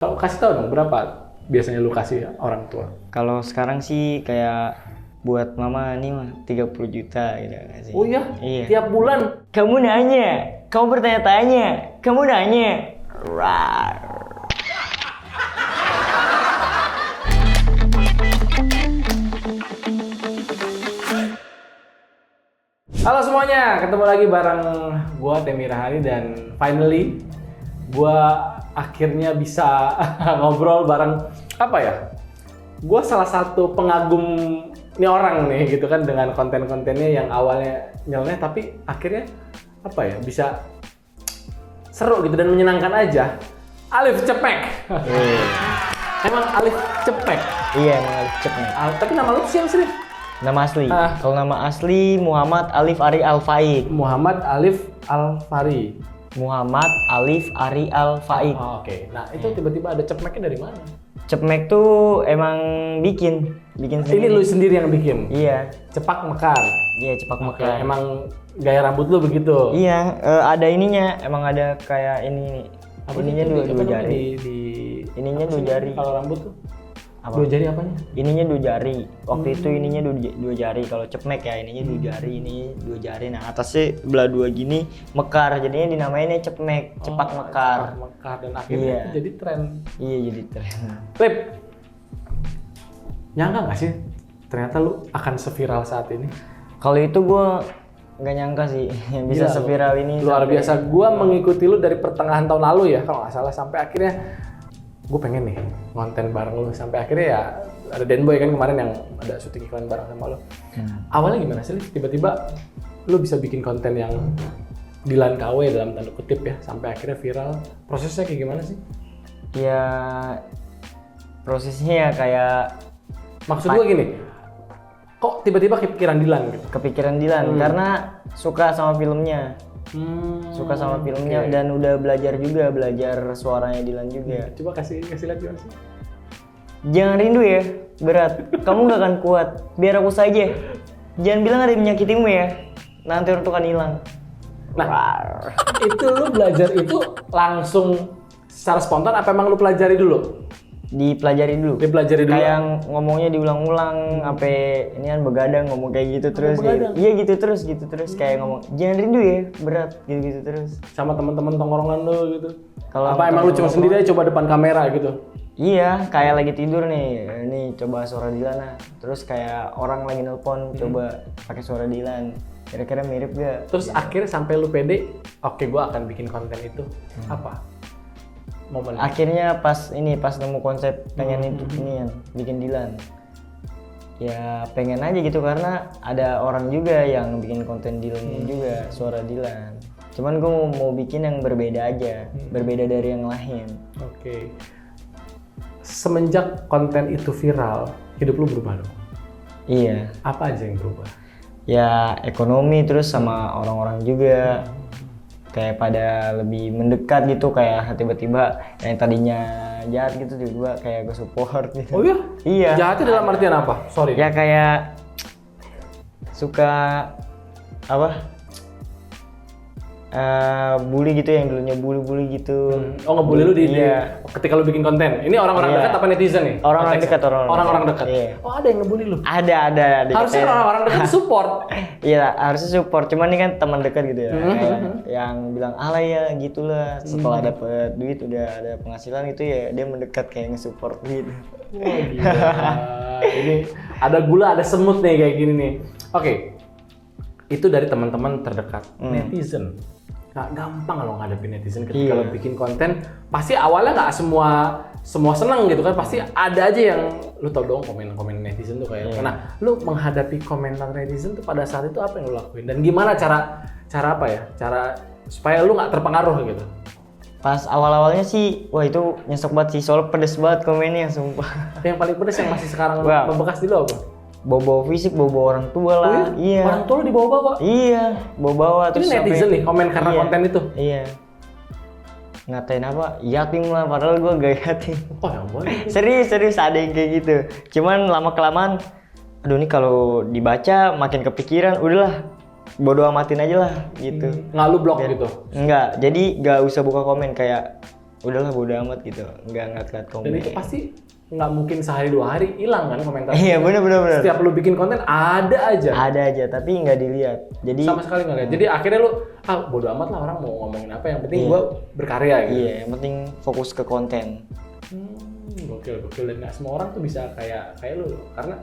Kalau kasih tahu dong berapa biasanya lu kasih orang tua? Kalau sekarang sih kayak buat mama nih mah 30 juta gitu nggak sih? Oh iya? Iya. Tiap bulan? Kamu nanya, kamu bertanya-tanya, kamu nanya. Rar. Halo semuanya, ketemu lagi bareng gua Temi Rahani dan finally gua akhirnya bisa ngobrol bareng apa ya? Gua salah satu pengagum nih orang nih gitu kan dengan konten-kontennya yang awalnya nyeleneh tapi akhirnya apa ya? Bisa seru gitu dan menyenangkan aja. Alif Cepek. Emang Alif Cepek. Iya, emang Alif Cepek. Tapi nama lu siapa sih? Nama asli. Kalau nama asli Muhammad Alif Ari Al-Faid. Muhammad Alif Al-Fari. Muhammad Alif Ari Al-Faid. Oh, oke. Nah, itu tiba-tiba ada cepmeknya dari mana? Cepmek tuh emang bikin Ini sendiri. lu sendiri yang bikin? Iya. Cepak mekar? Iya, cepak Oke, mekar. emang gaya rambut lu begitu? Iya, ada ininya. Emang ada kayak ini nih. Apa Ininya sih itu? dua Apa namanya? jari. apa Ininya sih dua namanya jari. Kalau rambut tuh? Apa? Dua jari apanya? Ininya dua jari. Waktu itu ininya dua jari. Kalau cepmek ya ininya dua jari, ini dua jari. Nah atasnya belah dua gini mekar. Jadinya dinamainnya cepmek, cepak mekar. Cepak mekar dan akhirnya Iya. itu jadi tren. Iya jadi tren. Lip, nyangka nggak sih ternyata lu akan seviral saat ini? Kalau itu gua nggak nyangka sih yang bisa Gila, seviral ini. luar sampai- biasa. Gua mengikuti lu dari pertengahan tahun lalu ya kalau nggak salah sampai akhirnya gue pengen nih konten bareng lu sampai akhirnya ya ada Denboy kan kemarin yang ada syuting iklan bareng sama lu. Awalnya gimana sih? Lip? Tiba-tiba lu bisa bikin konten yang Dilan KW dalam tanda kutip ya sampai akhirnya viral. Prosesnya kayak gimana sih? Ya prosesnya ya kayak Maksud gue gini, kok tiba-tiba kepikiran Dilan gitu? kepikiran Dilan karena suka sama filmnya. Suka sama filmnya oke. dan udah belajar suaranya Dilan juga. Coba kasih lihat gimana sih? Jangan rindu ya, berat. Kamu gak akan kuat. Biar aku saja. Jangan bilang ada yang menyakitimu ya. Nanti orang tuh akan hilang. Nah, Rar. itu lu belajar itu langsung secara spontan apa emang lu pelajari dulu? Dipelajari dulu. Dipelajari dulu. Kayak ngomongnya diulang-ulang, sampai ini kan begadang ngomong kayak gitu terus. begadang? Iya gitu terus kayak ngomong. Jangan rindu ya, berat gitu terus. Sama teman-teman tongkrongan lu gitu. Kalau Apa emang lu cuma sendiri aja coba depan kamera gitu? Iya, kayak lagi tidur nih. Nih coba suara Dilan nah. Terus kayak orang lagi nelpon, coba pakai suara Dilan. Kira-kira mirip gak? Terus akhirnya sampai lu pede, oke gua akan bikin konten itu. Apa? Momen. Akhirnya pas nemu konsep pengen itu ini bikin Dilan. Ya pengen aja gitu karena ada orang juga yang bikin konten Dilan juga, suara Dilan. Cuman gue mau bikin yang berbeda aja, berbeda dari yang lain. Oke. Semenjak konten itu viral, hidup lu berubah dong? Iya. Apa aja yang berubah? Ya ekonomi terus sama orang-orang juga kayak pada lebih mendekat gitu, kayak tiba-tiba yang tadinya jahat gitu tiba-tiba kayak gue support gitu. Oh iya? Iya. Jahatnya dalam artian apa? Sorry. Ya kayak suka apa? Bully gitu, yang dulunya bully gitu. Oh ngebully lu di Iya. ketika lu bikin konten. Ini orang-orang Iya. dekat apa netizen nih? Orang-orang Konteksnya? dekat, Orang-orang dekat. Iya. Oh ada yang ngebully lu? Ada Harusnya dikatain. orang-orang dekat support. Iya, harusnya support. Cuman ini kan teman dekat gitu ya. Kayak yang bilang alay ya gitulah. Setelah dapet duit udah ada penghasilan itu ya dia mendekat kayak nge-support gitu. Wah gila. Ini ada gula, ada semut nih kayak gini nih. Oke. Itu dari teman-teman terdekat. Netizen. Nggak gampang lo ngadepin netizen ketika Iya. lo bikin konten. Pasti awalnya nggak semua seneng gitu kan. Pasti ada aja yang lu tau dong komen-komen netizen tuh kayak. Nah, lu menghadapi komentar netizen tuh pada saat itu apa yang lu lakuin dan gimana cara apa ya? Cara supaya lu nggak terpengaruh gitu. Pas awal-awalnya sih, wah itu nyesek banget sih, soalnya pedes banget komennya, sumpah. Yang paling pedes yang masih sekarang Wah. membekas di lu apa? Bawa-bawa fisik, bawa-bawa orang tua lah. Oh iya? Orang tua lu dibawa-bawa. Iya, bawa-bawa Ini terus netizen sampai- nih komen karena Iya. konten itu. Iya. Ngatain apa? Yatim lah, padahal gua gak yatim. Oh yang boleh. Serius ada yang kayak gitu. Cuman lama-kelamaan, aduh ini kalau dibaca makin kepikiran, udahlah bodo amatin aja lah gitu. Nggak lu blok gitu. Enggak, jadi gak usah buka komen kayak udahlah bodo amat gitu, nggak lihat komen. Dan itu pasti nggak mungkin sehari 2 hari hilang kan komentar. Iya benar. Setiap lu bikin konten ada aja. Ada aja tapi nggak dilihat. Jadi Sama sekali nggak lihat. Jadi akhirnya lu bodo amat lah orang mau ngomongin apa, yang penting gua berkarya gitu. iya, yang penting fokus ke konten. Gokil dan nggak semua orang tuh bisa kayak lu. Karena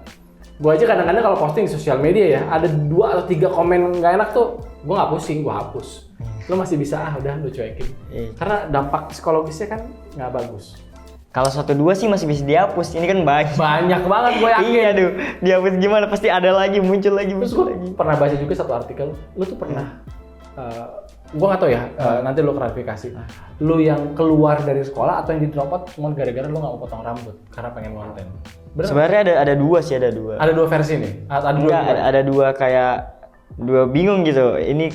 gua aja kadang-kadang kalau posting di sosial media ya, ada 2 atau 3 komen nggak enak tuh, gua nggak pusing, gua hapus. Lu masih bisa udah lu cuekin. Karena dampak psikologisnya kan nggak bagus. Kalau 1-2 sih masih bisa dihapus, ini kan Banyak banget gue yakin. Iya aduh, dihapus gimana, pasti ada lagi, muncul lagi. Terus gue pernah baca juga satu artikel, lu tuh pernah, gue nggak tahu ya, nanti lu klarifikasi. Lu yang keluar dari sekolah atau yang di drop out cuma gara-gara lu nggak mau potong rambut karena pengen konten? Bener? Sebenarnya ada 2 sih, ada 2. Ada 2 versi nih? Ada 2 kayak 2 bingung gitu. Ini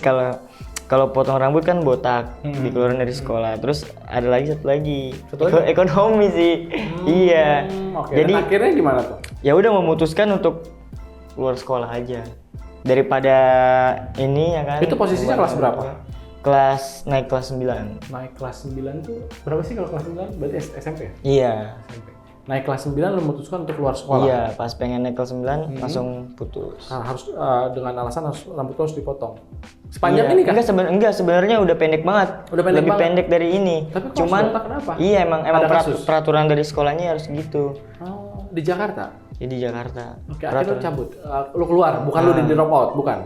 kalau potong rambut kan botak, dikeluarin dari sekolah. Terus ada lagi satu lagi. Ekonomi sih. Iya. Oke. Jadi dan akhirnya gimana tuh? Ya udah memutuskan untuk keluar sekolah aja. Daripada ini ya kan. Itu posisinya kelas berapa? Naik kelas 9. Naik kelas 9 tuh berapa sih kalau kelas 9? Berarti SMP ya? Iya. SMP. Naik kelas 9 lu memutuskan untuk keluar sekolah? Iya, pas pengen naik kelas 9 langsung putus. Nah, harus dengan alasan rambut lu harus dipotong. Sepanjang ini kan? Enggak, sebenarnya udah pendek banget. Lebih pendek dari ini. Tapi kalau cuman botak kenapa? Iya, emang kasus? peraturan dari sekolahnya harus gitu. Oh, di Jakarta? Ya di Jakarta. Oke, akhirnya lu cabut. Lu keluar, bukan lu di drop out, bukan?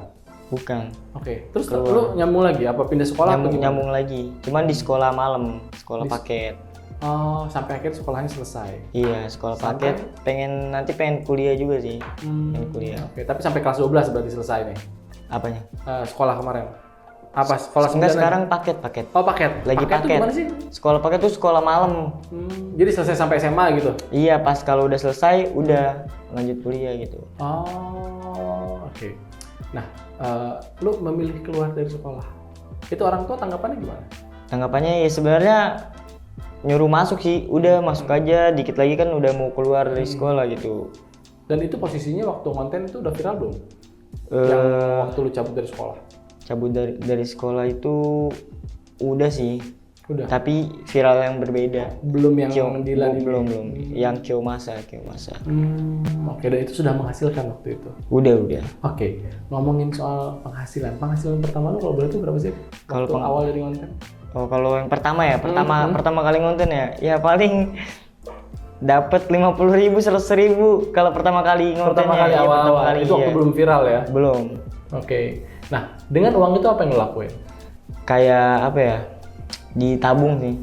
Bukan. Oke, terus lu nyambung lagi apa pindah sekolah? Nyambung lagi. Cuman di sekolah malam, sekolah paket. Oh, sampai akhirnya sekolahnya selesai. Iya, sekolah paket. Pengen kuliah juga sih. Pengen kuliah. Oke, tapi sampai kelas 12 berarti selesai nih. Apanya? Sekolah kemarin. Apa sekolah Enggak, sekarang paket. Oh, paket. Lagi paket. Tuh gimana sih? Sekolah paket tuh sekolah malam. Jadi selesai sampai SMA gitu. Iya, pas kalau udah selesai udah lanjut kuliah gitu. Oh, oke. Nah, lu memilih keluar dari sekolah. Itu orang tua tanggapannya gimana? Tanggapannya ya sebenarnya nyuruh masuk sih, udah masuk aja, dikit lagi kan udah mau keluar dari sekolah gitu. Dan itu posisinya waktu konten itu udah viral belum? Yang waktu lu cabut dari sekolah? Cabut dari sekolah itu udah sih. Udah. Tapi viral yang berbeda. Belum yang Dilan ini? Belum. Yang Kiomasa. Oke, dan itu sudah menghasilkan waktu itu? Udah. Oke, ngomongin soal penghasilan. Penghasilan pertama lu kalau boleh itu berapa sih? Kalau awal dari konten? Oh, kalau yang pertama ya, pertama kali ngonten ya paling dapat 50.000, 100.000 kalau pertama kali ngonten. Pertama kali awal. Itu waktu belum viral ya? Belum. Oke. Nah, dengan uang itu apa yang lo lakuin? Kayak apa ya? Ditabung sih.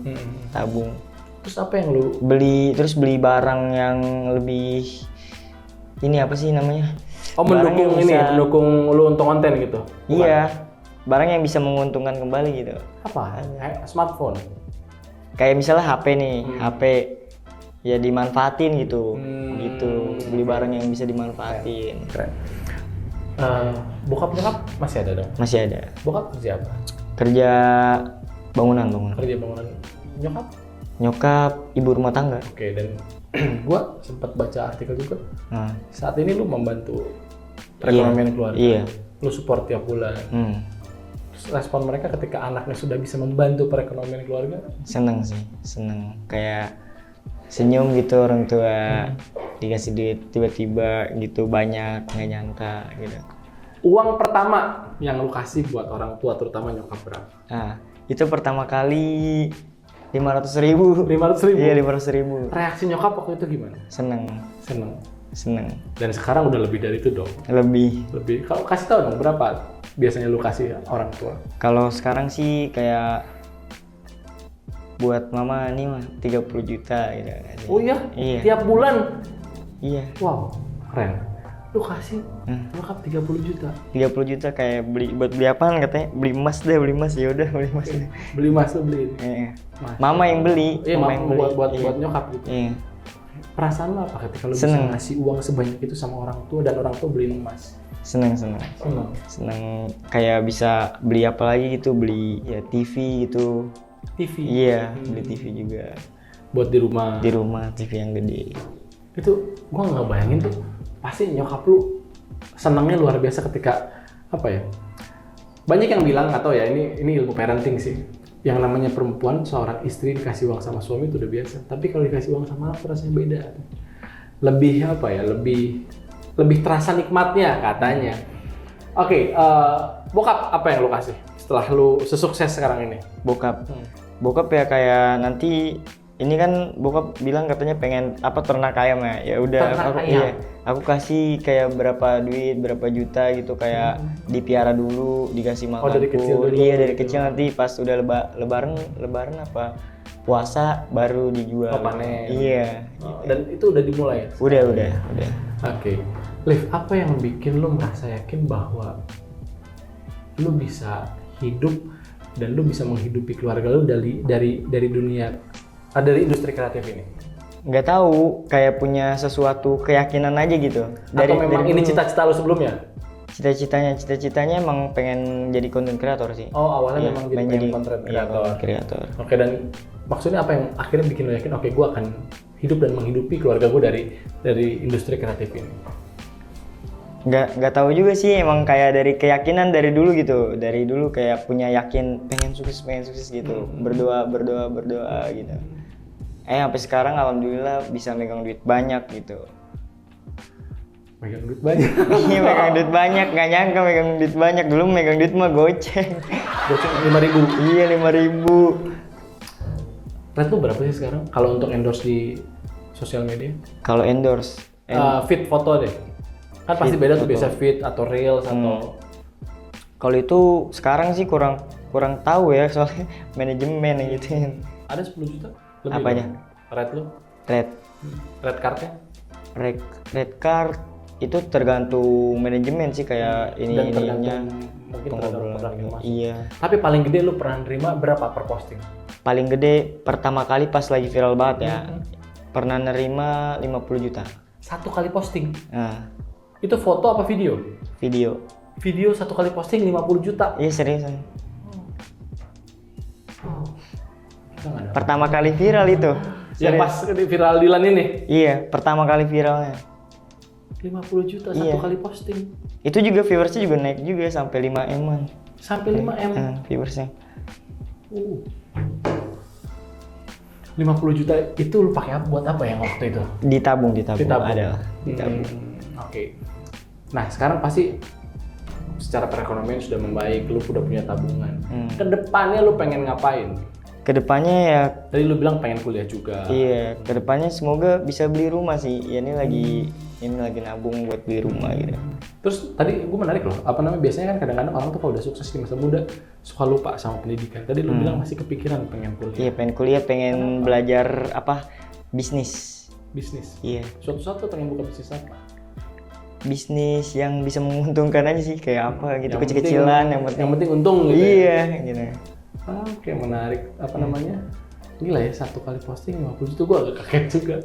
Tabung. Terus apa yang lu beli barang yang lebih ini apa sih namanya? Oh, mendukung lu untuk konten gitu? Bukan? Iya. Barang yang bisa menguntungkan kembali gitu. Apa? Kayak smartphone? Kayak misalnya HP nih, HP ya dimanfaatin gitu. Gitu, beli barang yang bisa dimanfaatin. Keren. Bokap nyokap masih ada dong? Masih ada. Bokap kerja apa? Kerja bangunan. Kerja bangunan. Nyokap? Nyokap ibu rumah tangga. Oke, dan gua sempat baca artikel juga. Saat ini lu membantu perekonomian keluarga. Iya. Lu support tiap bulan. Respon mereka ketika anaknya sudah bisa membantu perekonomian keluarga? Seneng sih, kayak senyum gitu orang tua dikasih duit tiba-tiba gitu banyak, nggak nyangka gitu. Uang pertama yang lu kasih buat orang tua terutama nyokap berapa? Nah, itu pertama kali 500.000. 500.000? Iya, 500.000. Reaksi nyokap waktu itu gimana? Seneng. Dan sekarang udah lebih dari itu dong? Lebih. Kalau kasih tahu dong berapa biasanya lu kasih orang tua? Kalau sekarang sih kayak buat mama nih mah 30 juta gitu. Oh iya? Tiap bulan? Iya. Wow, keren. Lu kasih nyokap 30 juta? 30 juta kayak buat beli apaan katanya? Beli emas. Ya udah beli emas deh. Beli emas lu beliin? Iya. Mama yang beli. Iya, buat nyokap gitu? Iya. Perasaan lo apa ketika lo bisa ngasih uang sebanyak itu sama orang tua dan orang tua beliin emas? Seneng kayak bisa beli apa lagi gitu, beli ya TV gitu. TV? Iya, beli TV juga. Buat di rumah? Di rumah, TV yang gede. Itu gua nggak bayangin tuh, pasti nyokap lu senengnya luar biasa ketika apa ya? Banyak yang bilang, atau ya ini ilmu parenting sih. yang namanya perempuan, seorang istri dikasih uang sama suami itu udah biasa. Tapi kalau dikasih uang sama anak rasanya beda. Lebih apa ya? Lebih terasa nikmatnya katanya. Oke, bokap apa yang lu kasih setelah lu sesukses sekarang ini? Bokap. Bokap ya kayak nanti ini kan bokap bilang katanya pengen apa ternak ayam ya. Ya udah Ternak ayam? aku kasih kayak berapa duit, berapa juta gitu kayak dipiara dulu, dikasih makan. dari kecil dulu Iya, dari gitu. kecil nanti pas udah lebaran apa puasa baru dijual. Panen. Iya. Dan itu udah dimulai. Udah. Oke. Liv, apa yang bikin lu merasa yakin bahwa lu bisa hidup dan lu bisa menghidupi keluarga lu dari dunia dari industri kreatif ini? Nggak tahu, kayak punya sesuatu keyakinan aja gitu. Atau memang ini dulu. cita-cita lu sebelumnya? Cita-citanya emang pengen jadi content creator sih. Oh, awalnya Iya, memang jadi pengen content iya, creator. content creator. Oke, dan maksudnya apa yang akhirnya bikin lo yakin, oke, gue akan hidup dan menghidupi keluarga gue dari industri kreatif ini? Nggak tahu juga sih, emang kayak dari keyakinan dari dulu gitu. Dari dulu kayak punya yakin pengen sukses gitu. Berdoa gitu. Sampai sekarang alhamdulillah bisa megang duit banyak gitu. Megang duit banyak. Iya, megang duit banyak, nggak nyangka megang duit banyak. Dulu megang duit mah goceng. Goceng 5.000. Iya, 5.000. Rate lu berapa sih sekarang kalau untuk endorse di sosial media? Kalau endorse, Feed foto deh. Kan pasti Feed beda tuh, foto. biasa feed atau reels atau kalau itu sekarang sih kurang tahu ya soalnya manajemen yang gitu. ada 10 juta? Lebih Apanya? dong. Rate lu? Red cardnya? Red card itu tergantung manajemen sih kayak Dan ininya tergantung mungkin tergantung produk yang masuk. Iya. Tapi paling gede lu pernah nerima berapa per posting? Paling gede pertama kali pas lagi viral banget ya. Pernah nerima 50 juta. Satu kali posting? Nah, Itu foto apa video? video. Video satu kali posting 50 juta? Iya, seriusan. Kita nggak ada. Pertama kali viral itu. Yang pas di viral Dilan ini? Iya, pertama kali viralnya. 50 juta satu Iya. kali posting? Itu juga viewersnya juga naik juga sampai 5M-an. Sampai 5M? Viewersnya. 50 juta itu lu pakai apa, buat apa yang waktu itu? Ditabung. Ditabung. Ada. Ditabung. Oke. Nah, sekarang pasti secara perekonomian sudah membaik, lu udah punya tabungan. Kedepannya lu pengen ngapain? Kedepannya ya, Tadi lu bilang pengen kuliah juga. iya, kedepannya semoga bisa beli rumah sih. Ya ini lagi nabung buat beli rumah gitu. Terus tadi gue menarik loh, apa namanya, biasanya kan kadang-kadang orang tuh kalau udah sukses di masa muda suka lupa sama pendidikan. Tadi lu bilang masih kepikiran pengen kuliah. Iya, pengen kuliah, pengen belajar apa? Bisnis. Bisnis. Iya, Suatu saat tuh pengen buka bisnis apa? bisnis yang bisa menguntungkan aja sih, kayak apa gitu, Yang kecil-kecilan, penting- yang penting untung gitu. Iya, gitu. Oke, menarik. Apa namanya? Gila ya, satu kali posting 50 juta, gue agak kaget juga.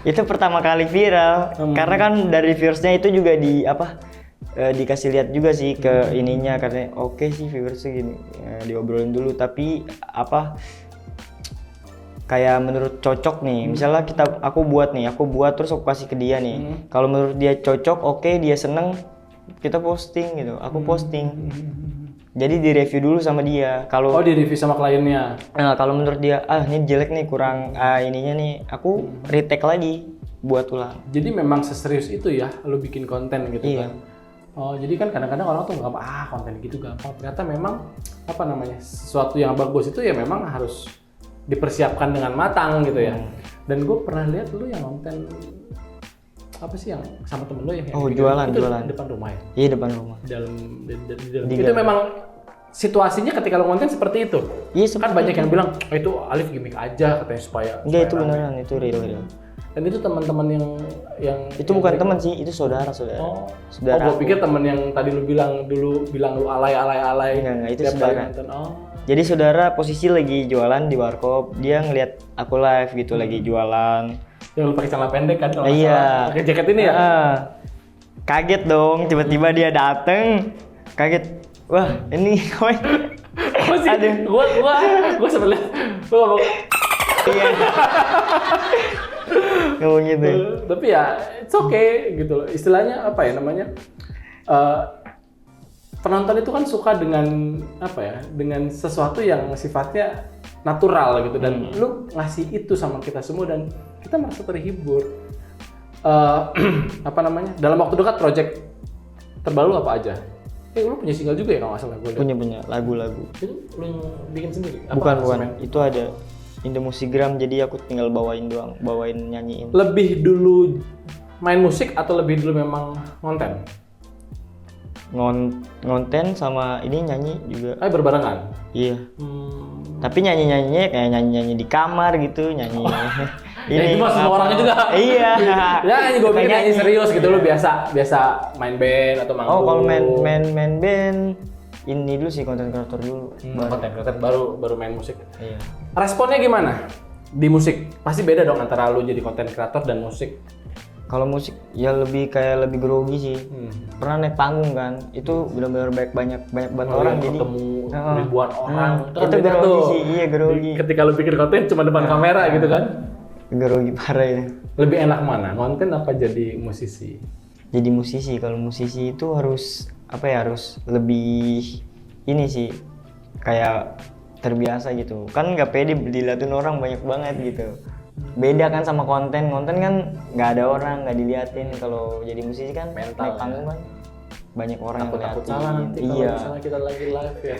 Itu pertama kali viral, karena kan dari viewersnya itu juga dikasih lihat juga sih ke ininya, katanya oke sih viewersnya gini, diobrolin dulu, tapi kayak menurut cocok nih, misalnya aku buat terus aku kasih ke dia nih, kalau menurut dia cocok, oke, dia seneng, kita posting gitu, aku posting. Jadi direview dulu sama dia. Kalau Oh, di review sama kliennya. kalau menurut dia ini jelek nih, kurang ininya nih, aku retake lagi buat ulang. Jadi memang seserius itu ya, lu bikin konten gitu Iya. kan? Oh, jadi kan kadang-kadang orang tuh nggak konten gitu gampang. Ternyata memang apa namanya, sesuatu yang bagus itu ya memang harus dipersiapkan dengan matang gitu ya. Dan gue pernah lihat lu yang konten apa sih yang sama temen lu yang bikin- jualan, itu jualan. depan rumah ya? Iya, depan rumah. Di dalam Di itu memang situasinya ketika lu konten seperti itu. Iya, Kan banyak yang bilang, oh, itu Alif gimmick aja katanya supaya enggak, itu rame." beneran, itu real. Dan itu teman-teman yang Itu bukan teman sih, itu saudara. Saudara gue aku. pikir temen yang tadi lu bilang lu alay. Enggak, itu tiap kali saudara. nonton. Oh. Jadi saudara posisi lagi jualan di warkop, dia ngeliat aku live gitu lagi jualan. Yang lu pakai celana pendek kan kalau nggak Iya. salah. Pakai jaket ini ya? Kaget dong, tiba-tiba dia dateng. Kaget. Wah, ini kowe. Masih, gue sempet liat, gue ngomong, Iya. Ngomong gitu. tapi ya it's okay gitu loh. Istilahnya apa ya namanya? penonton itu kan suka dengan apa ya? Dengan sesuatu yang sifatnya natural gitu dan lu ngasih itu sama kita semua dan kita merasa terhibur. Apa namanya? Dalam waktu dekat project terbaru apa aja? Lu punya single juga ya kalau nggak salah gue lihat. Punya lagu-lagu. Itu lu yang bikin sendiri? Bukan. Itu ada Indo Musigram, jadi aku tinggal bawain doang, nyanyiin. Lebih dulu main musik atau lebih dulu memang ngonten? Ngonten sama ini nyanyi juga. Berbarengan? Iya. Tapi nyanyinya kayak nyanyi di kamar gitu, nyanyi. Ini itu mah semua orangnya juga. Iya. Ya gue pikir nyanyi serius gitu lu biasa main band atau manggung. Oh, kalau main band ini dulu sih, konten kreator dulu. Konten kreator baru main musik. Iya. Responnya gimana? Di musik pasti beda dong antara lu jadi konten kreator dan musik. Kalau musik ya lebih grogi sih. Pernah naik panggung kan, itu benar-benar banyak banget orang jadi ketemu ribuan orang. Itu grogi sih, iya grogi. Ketika lu bikin konten cuma depan kamera gitu kan. Grogi parah ya. Lebih enak mana? Konten apa jadi musisi? Jadi musisi. Kalau musisi itu harus harus lebih ini sih, kayak terbiasa gitu. Kan nggak pede dilihatin orang banyak banget gitu. Beda kan sama konten kan nggak ada orang, nggak diliatin. Kalau jadi musisi kan mental, naik panggung kan banyak orang yang takut ngeliatin. salah nanti kalau Iya. misalnya kita lagi live ya.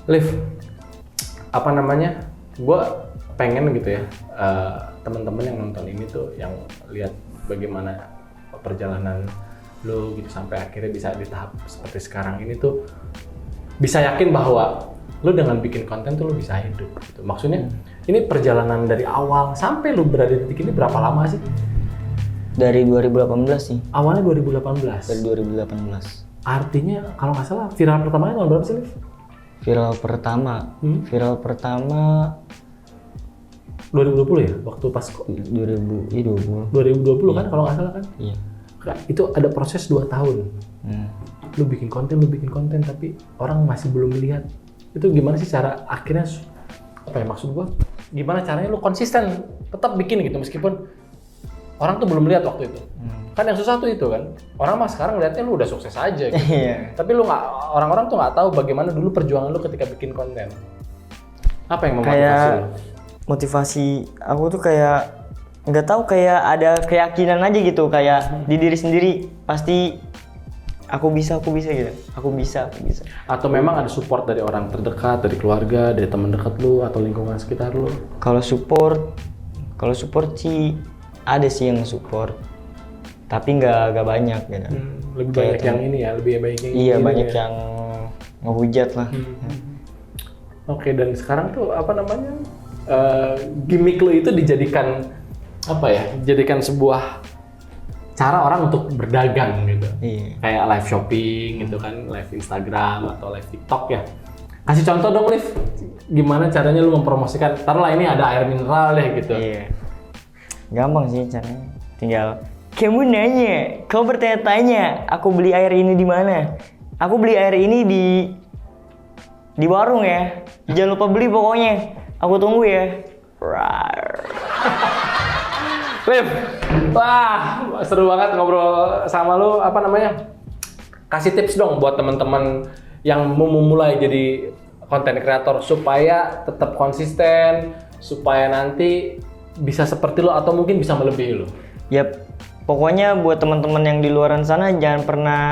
Live, apa namanya? Gue pengen gitu ya, teman-teman yang nonton ini tuh yang lihat bagaimana perjalanan lo gitu sampai akhirnya bisa di tahap seperti sekarang ini tuh bisa yakin bahwa lo dengan bikin konten tuh lo bisa hidup gitu. Maksudnya ini perjalanan dari awal sampai lo berada di titik ini berapa lama sih? Dari 2018 sih. Awalnya 2018. Dari 2018. Artinya kalau nggak salah viral pertamanya tahun berapa sih, Liv? Viral pertama 2020 ya? Waktu pas 2020. 2020 kan kalau nggak salah kan? Iya. Itu ada proses 2 tahun. Lu bikin konten tapi orang masih belum melihat. Itu gimana sih cara akhirnya, apa ya maksud gua? Gimana caranya lu konsisten tetap bikin gitu meskipun orang tuh belum lihat waktu itu. Kan yang susah tuh itu kan. Orang mah sekarang lihatnya lu udah sukses aja gitu. Iya. Tapi orang-orang tuh nggak tahu bagaimana dulu perjuangan lu ketika bikin konten. Apa yang memotivasi lu? Motivasi aku tuh kayak nggak tahu, kayak ada keyakinan aja gitu, kayak di diri sendiri pasti aku bisa gitu. Aku bisa. Atau memang ada support dari orang terdekat, dari keluarga, dari teman dekat lu atau lingkungan sekitar lu? Kalau support sih ada sih yang support, tapi nggak banyak gitu. Lebih banyak yang ini ya, lebih banyak yang iya ini banyak ya. yang ngehujat lah. Oke, dan sekarang tuh apa namanya, gimmick lu itu dijadikan apa ya? Dijadikan sebuah cara orang untuk berdagang gitu. Iya. Kayak live shopping gitu kan, live Instagram atau live TikTok ya. Kasih contoh dong, Liv. Gimana caranya lu mempromosikan? Taruhlah ini ada air mineral deh gitu. Iya. Gampang sih caranya. Tinggal kamu nanya, kau bertanya-tanya, aku beli air ini di mana? Aku beli air ini di warung ya. Jangan lupa beli pokoknya. Aku tunggu ya. Liv, wah seru banget ngobrol sama lu. Apa namanya? Kasih tips dong buat teman-teman yang mau memulai jadi konten kreator supaya tetap konsisten, supaya nanti bisa seperti lo atau mungkin bisa melebihi lo. Yap, pokoknya buat teman-teman yang di luaran sana jangan pernah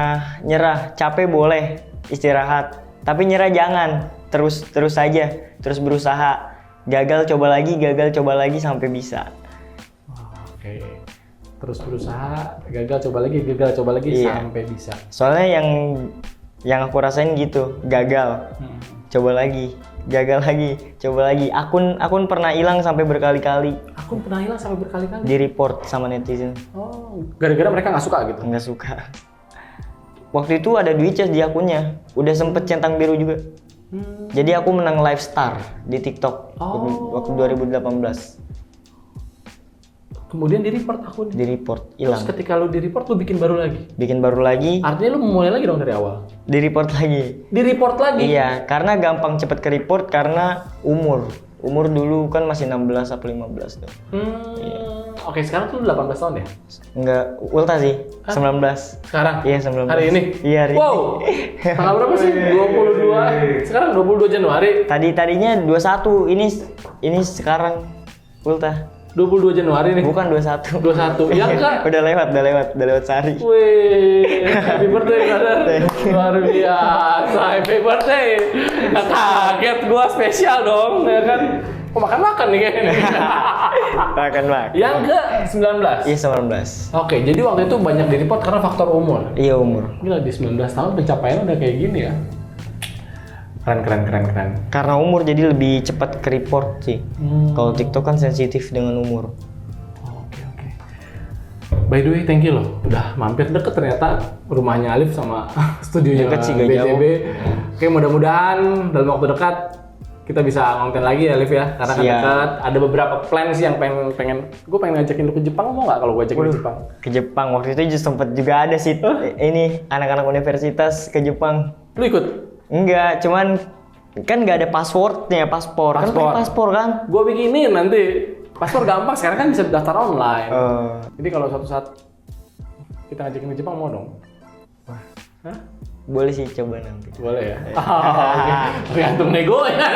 nyerah. Capek boleh istirahat, tapi nyerah jangan. Terus saja, terus berusaha. Gagal coba lagi sampai bisa. Oke. Terus berusaha, gagal coba lagi Iya. sampai bisa. Soalnya yang aku rasain gitu, gagal. Coba lagi, gagal lagi, coba lagi. Akun pernah hilang sampai berkali-kali. Akun pernah hilang sampai berkali-kali. Di report sama netizen. Oh, gara-gara mereka nggak suka gitu. Nggak suka. Waktu itu ada duit di akunnya, udah sempet centang biru juga. Jadi aku menang live star di TikTok waktu 2018. Kemudian di report akunnya. Di report, hilang. Terus ketika lu di report lu bikin baru lagi. Bikin baru lagi. Artinya lu memulai lagi dong dari awal. Di report lagi. Di report lagi. Iya, karena gampang cepet ke report karena umur. Umur dulu kan masih 16 atau 15 tuh. Oke, sekarang tuh 18 tahun ya? Enggak, ulta sih. 19. Sekarang? Iya, 19. Hari ini? Iya, hari Wow! ini. Tanggal berapa sih? 22. Sekarang 22 Januari. Tadinya 21. Ini sekarang ulta. 22 Januari nih. Bukan 21. 21. Ya enggak? Udah lewat sehari. Wih, happy birthday brother. Luar biasa, happy birthday. Nggak kaget gua, spesial dong, ya kan? Kok makan-makan nih kayaknya. Makan. Yang ke 19. Iya, 19. Oke, jadi waktu itu banyak di report karena faktor umur. Iya, umur. Gila, di 19 tahun pencapaian udah kayak gini ya. Keren. Karena umur jadi lebih cepat ke report sih. Kalau TikTok kan sensitif dengan umur. Oke. By the way, thank you loh. Udah mampir deket ternyata rumahnya Alif sama studionya Deket sih, gak BTB. jauh. Oke, mudah-mudahan dalam waktu dekat kita bisa konten lagi ya, Alif ya. Karena kan Siap. dekat. Ada beberapa plan sih yang pengen gue pengen ngajakin lu ke Jepang, mau nggak kalau gue ajakin ke Jepang? Ke Jepang waktu itu sempet juga ada sih. Ini anak-anak universitas ke Jepang. Lu ikut? Enggak, cuman kan nggak ada passwordnya, paspor. Kan pakai paspor kan? Gue bikinin nanti. Paspor gampang, sekarang kan bisa daftar online. Oh. Jadi kalau suatu saat kita ngajakin ke Jepang, mau dong? Hah? Boleh sih, coba nanti. Boleh ya? Oke. Tergantung nego ya.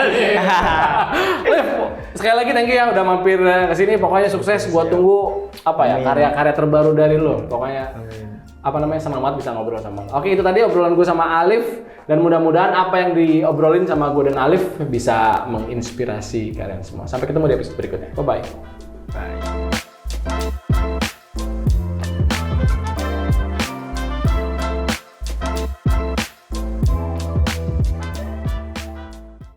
Liv, sekali lagi thank you ya udah mampir ke sini. Pokoknya sukses. Gua tunggu karya-karya terbaru dari lo. Pokoknya senang banget bisa ngobrol sama lo. Oke, itu tadi obrolan gue sama Alif, dan mudah-mudahan apa yang diobrolin sama gue dan Alif bisa menginspirasi kalian semua. Sampai ketemu di episode berikutnya. Bye bye.